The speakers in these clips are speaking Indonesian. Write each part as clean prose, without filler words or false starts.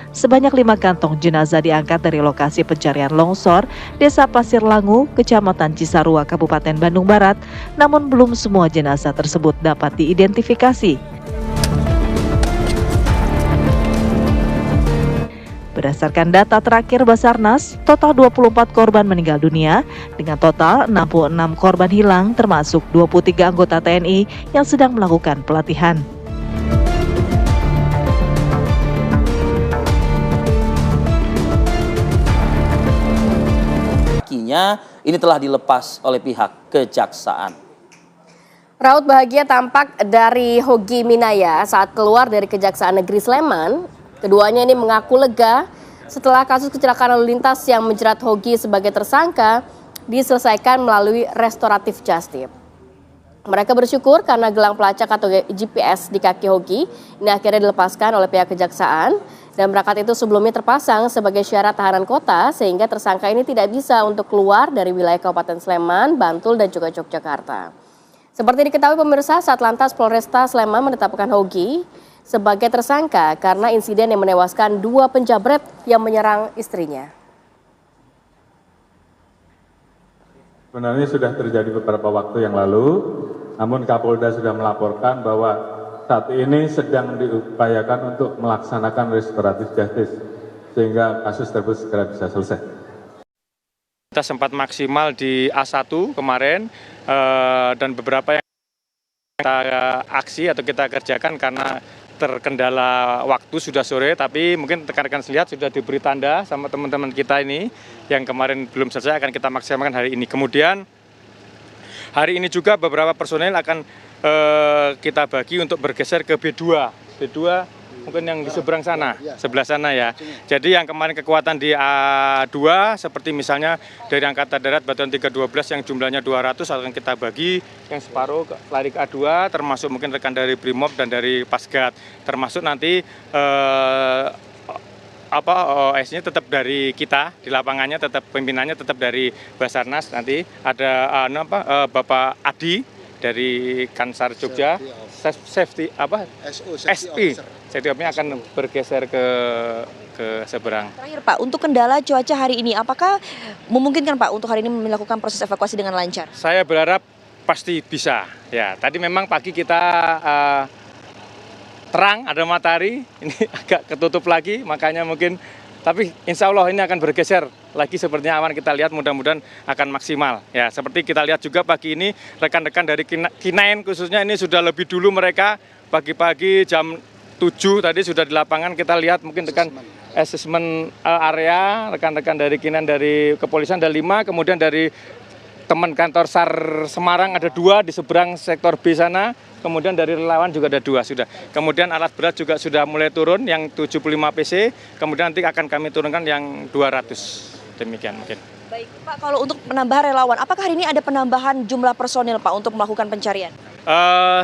Sebanyak 5 kantong jenazah diangkat dari lokasi pencarian longsor Desa Pasir Langu, Kecamatan Cisarua, Kabupaten Bandung Barat, namun belum semua jenazah tersebut dapat diidentifikasi. Berdasarkan data terakhir Basarnas, total 24 korban meninggal dunia, dengan total 66 korban hilang termasuk 23 anggota TNI yang sedang melakukan pelatihan. Ini telah dilepas oleh pihak kejaksaan. Raut bahagia tampak dari Hogi Minaya saat keluar dari Kejaksaan Negeri Sleman. Keduanya ini mengaku lega setelah kasus kecelakaan lalu lintas yang menjerat Hogi sebagai tersangka diselesaikan melalui restoratif justice. Mereka bersyukur karena gelang pelacak atau GPS di kaki Hogi ini akhirnya dilepaskan oleh pihak kejaksaan. Dan berangkat itu sebelumnya terpasang sebagai syarat tahanan kota sehingga tersangka ini tidak bisa untuk keluar dari wilayah Kabupaten Sleman, Bantul, dan juga Yogyakarta. Seperti diketahui pemirsa, Satlantas Polresta Sleman menetapkan Hogi sebagai tersangka karena insiden yang menewaskan 2 penjabret yang menyerang istrinya. Sebenarnya sudah terjadi beberapa waktu yang lalu, namun Kapolda sudah melaporkan bahwa saat ini sedang diupayakan untuk melaksanakan restoratif justice sehingga kasus tersebut segera bisa selesai. Kita sempat maksimal di A1 kemarin dan beberapa yang kita aksi atau kita kerjakan karena terkendala waktu sudah sore, tapi mungkin rekan-rekan lihat sudah diberi tanda sama teman-teman kita ini yang kemarin belum selesai akan kita maksimalkan hari ini. Kemudian hari ini juga beberapa personel akan kita bagi untuk bergeser ke B2 mungkin yang di seberang sana, sebelah sana ya. Jadi yang kemarin kekuatan di A2 seperti misalnya dari Angkatan Darat Batuan 312 yang jumlahnya 200 akan kita bagi yang separuh lari ke A2, termasuk mungkin rekan dari Brimob dan dari Pasgat, termasuk nanti OS-nya tetap dari kita di lapangannya, tetap pimpinannya tetap dari Basarnas, nanti ada Bapak Adi dari Kansar Jogja, safety officer akan bergeser ke seberang. Terakhir Pak, untuk kendala cuaca hari ini, apakah memungkinkan Pak untuk hari ini melakukan proses evakuasi dengan lancar? Saya berharap pasti bisa. Ya, tadi memang pagi kita terang, ada matahari, ini agak ketutup lagi, makanya mungkin, tapi insya Allah ini akan bergeser lagi sepertinya awan kita lihat mudah-mudahan akan maksimal. Ya, seperti kita lihat juga pagi ini rekan-rekan dari K9 khususnya ini sudah lebih dulu mereka pagi-pagi jam 7 tadi sudah di lapangan kita lihat mungkin rekan asesmen area, rekan-rekan dari K9 dari kepolisian ada 5, kemudian dari teman kantor SAR Semarang ada 2 di seberang sektor B sana, kemudian dari relawan juga ada 2 sudah. Kemudian alat berat juga sudah mulai turun yang 75 PC, kemudian nanti akan kami turunkan yang 200. Demikian mungkin. Baik Pak, kalau untuk menambah relawan, apakah hari ini ada penambahan jumlah personil Pak untuk melakukan pencarian?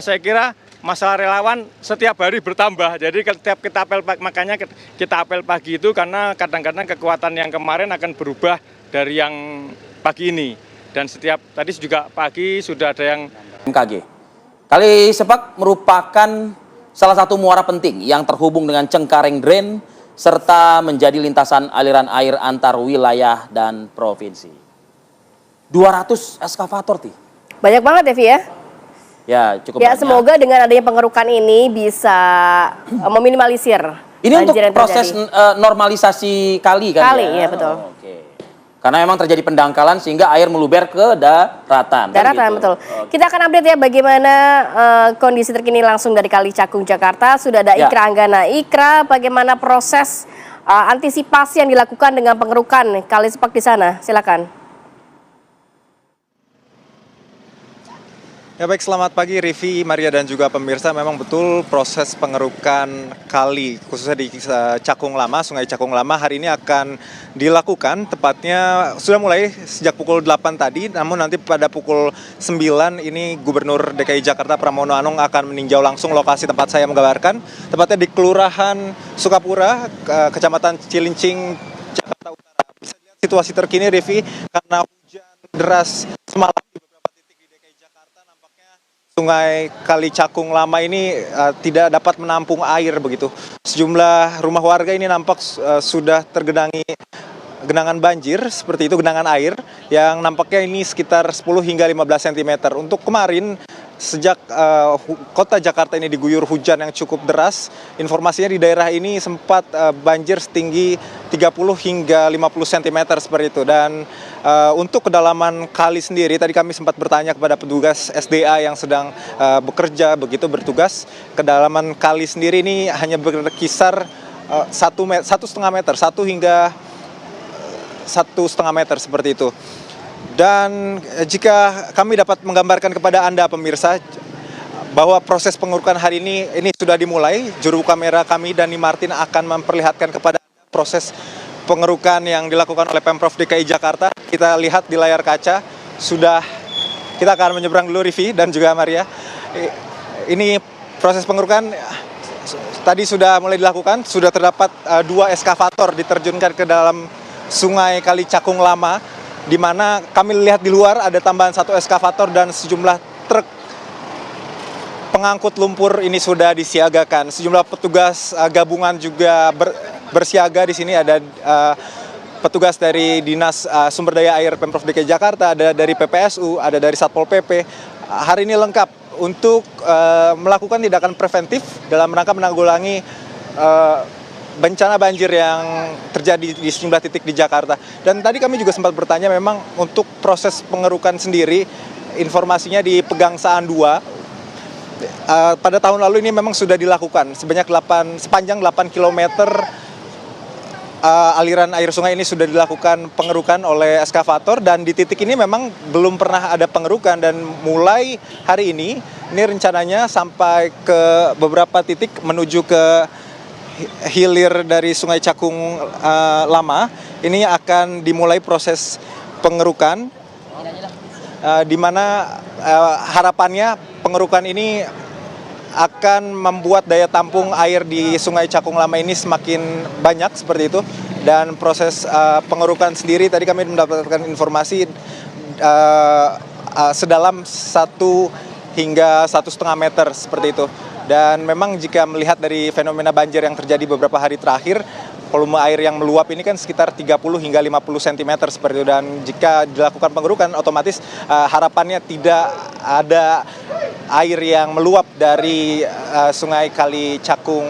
Saya kira masalah relawan setiap hari bertambah, jadi setiap kita apel pagi, makanya kita apel pagi itu karena kadang-kadang kekuatan yang kemarin akan berubah dari yang pagi ini. Dan setiap tadi juga pagi sudah ada yang MKG. Kali Sepak merupakan salah satu muara penting yang terhubung dengan Cengkareng Drain serta menjadi lintasan aliran air antar wilayah dan provinsi. 200 eskavator, Ti. Banyak banget ya, Vi ya? Ya, cukup ya, banyak. semoga dengan adanya pengerukan ini bisa meminimalisir ini untuk banjir yang proses terjadi. Normalisasi kali kan Kali, ya? ya betul. Oh, oke. Karena memang terjadi pendangkalan sehingga air meluber ke daratan. Daratan, kan gitu. betul. Kita akan update ya bagaimana kondisi terkini langsung dari Kali Cakung, Jakarta. Sudah ada Ikra Anggana. Ikra, bagaimana proses antisipasi yang dilakukan dengan pengerukan Kali Sepak di sana? Silakan. Ya baik, selamat pagi Rivi, Maria dan juga pemirsa. Memang betul proses pengerukan kali khususnya di Cakung Lama, Sungai Cakung Lama hari ini akan dilakukan. Tepatnya sudah mulai sejak pukul 8 tadi, namun nanti pada pukul 9 ini Gubernur DKI Jakarta Pramono Anung akan meninjau langsung lokasi tempat saya menggambarkan. Tepatnya di Kelurahan Sukapura, Kecamatan Cilincing, Jakarta Utara. Bisa dilihat situasi terkini Rivi, karena hujan deras semalam Sungai Kali Cakung Lama ini tidak dapat menampung air begitu. sejumlah rumah warga ini nampak sudah tergenangi genangan banjir, seperti itu, genangan air yang nampaknya ini sekitar 10 hingga 15 cm. Untuk kemarin, sejak kota Jakarta ini diguyur hujan yang cukup deras, informasinya di daerah ini sempat banjir setinggi 30 hingga 50 cm seperti itu. Dan untuk kedalaman kali sendiri, tadi kami sempat bertanya kepada petugas SDA yang sedang bekerja, begitu bertugas, kedalaman kali sendiri ini hanya berkisar 1,5 meter, 1 hingga 1,5 meter seperti itu. Dan jika kami dapat menggambarkan kepada Anda pemirsa bahwa proses pengurukan hari ini sudah dimulai, juru kamera kami Dani Martin akan memperlihatkan kepada Anda proses pengerukan yang dilakukan oleh Pemprov DKI Jakarta. Kita lihat di layar kaca, kita akan menyeberang dulu, Rivi dan juga Maria. Ini proses pengerukan tadi sudah mulai dilakukan, sudah terdapat 2 eskavator diterjunkan ke dalam Sungai Kali Cakung Lama, di mana kami lihat di luar ada tambahan 1 eskavator dan sejumlah truk pengangkut lumpur ini sudah disiagakan. Sejumlah petugas gabungan juga bersiaga di sini, ada petugas dari Dinas Sumber Daya Air Pemprov DKI Jakarta, ada dari PPSU, ada dari Satpol PP. Hari ini lengkap untuk melakukan tindakan preventif dalam rangka menanggulangi bencana banjir yang terjadi di sejumlah titik di Jakarta. Dan tadi kami juga sempat bertanya, memang untuk proses pengerukan sendiri, informasinya di Pegangsaan 2, pada tahun lalu ini memang sudah dilakukan sepanjang 8 km aliran air sungai ini sudah dilakukan pengerukan oleh eskavator, dan di titik ini memang belum pernah ada pengerukan. Dan mulai hari ini rencananya sampai ke beberapa titik menuju ke hilir dari Sungai Cakung Lama, ini akan dimulai proses pengerukan, di mana harapannya pengerukan ini akan membuat daya tampung air di Sungai Cakung Lama ini semakin banyak seperti itu. Dan proses pengerukan sendiri tadi kami mendapatkan informasi sedalam 1 hingga 1,5 meter seperti itu. Dan memang jika melihat dari fenomena banjir yang terjadi beberapa hari terakhir, volume air yang meluap ini kan sekitar 30 hingga 50 cm seperti itu. Dan jika dilakukan pengerukan, otomatis harapannya tidak ada air yang meluap dari Sungai Kali Cakung,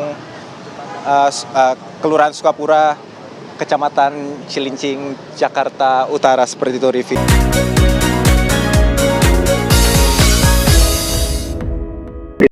Kelurahan Sukapura, Kecamatan Cilincing, Jakarta Utara seperti itu, Rivi.